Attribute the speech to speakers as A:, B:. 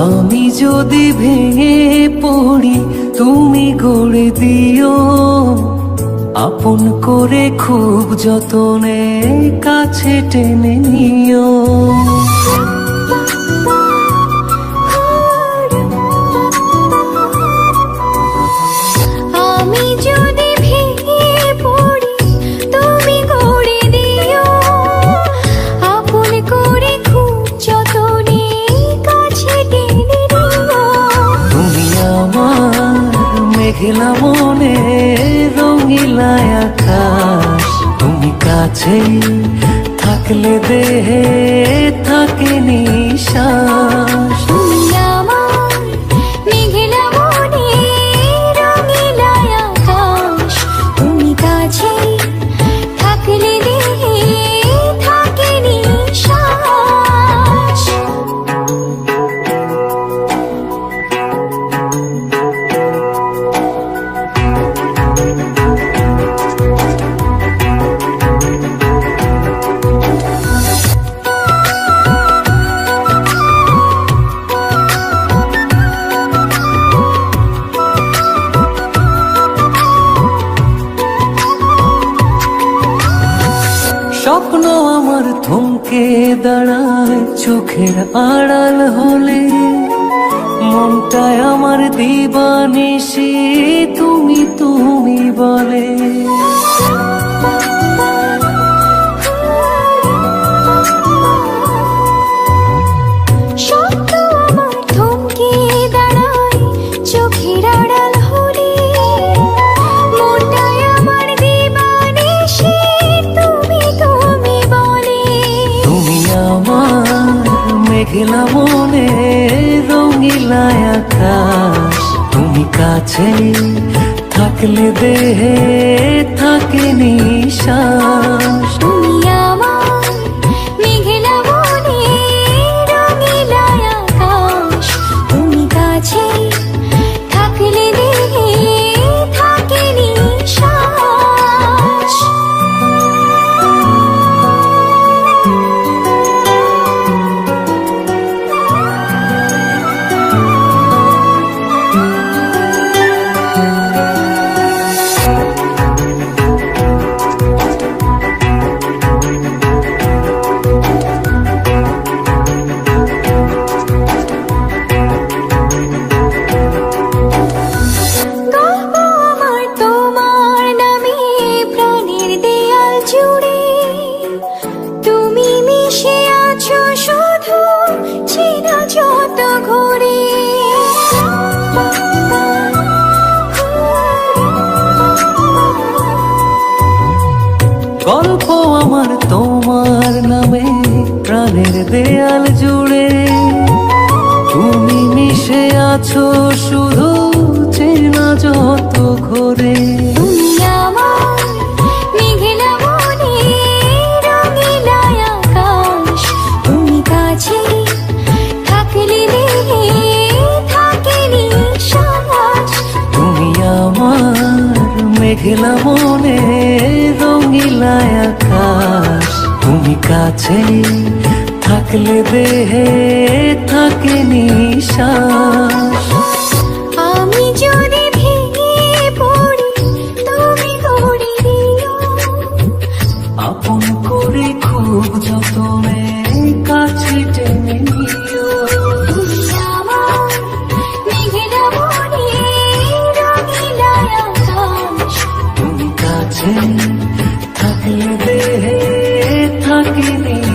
A: আমি যদি ভেঙে পড়ি তুমি গড়ে দিও, আপন করে খুব যতনে কাছে টেনে নিও।
B: আমি যদি ভেঙে পড়ি তুমি গড়ে দিও, আপন করে খুব যতনে কাছে টেনে নিও।
A: তুমি আমার মেঘলা মনে রঙিলা আকাশ, তুমি কাছে থাকলে দেহে থাকে নিশ্বাস।
B: তুমি আমার মেঘলা মনে রঙিলা আকাশ, তুমি কাছে থাকলে দেহে থাকে নিশ্বাস।
A: স্বপ্ন আমার থমকে দাঁড়ায় চোখের আড়াল হলে, মনটায় আমার দিবানিশি তুমি তুমি বলে।
B: স্বপ্ন আমার থমকে দাঁড়ায় চোখের আড়াল হলে, মনটায় আমার দিবানিশি তুমি তুমি বলে।
A: তুমি আমার মেঘলা মনে রঙিলা আকাশ, তুমি কাছে থাকলে দেহে থাকে নিশ্বাস।
B: তুমি আমার মেঘলা মনে রঙিলা আকাশ, তুমি কাছে থাকলে দেহে থাকে নিশ্বাস। গল্প আমার তোমার নামে প্রাণের দেয়াল জুড়ে, তুমি মিশে আছো শুধু চেনা যত ঘুরে।
A: গল্প আমার তোমার নামে প্রাণের দেয়াল জুড়ে, তুমি মিশে আছো শুধু চেনা যত ঘোরে।
B: তুমি আমার মেঘলা মনে রঙিলা আকাশ, তুমি কাছে থাকলে দেহে থাকে নিশ্বাস।
A: তুমি আমার মেঘলা মনে রঙিলা আকাশ, তুমি কাছে থাকলে দেহে থাকে নিশ্বাস।
B: আমি যদি ভেঙে পড়ি তুমি গড়ে দিও,
A: আপন করে খুব যতনে কাছে টেনে নিও।
B: তুমি আমার মেঘলা মনে রঙিলা আকাশ,
A: তুমি কাছে থাকলে দেহে থাকে নিশ্বাস।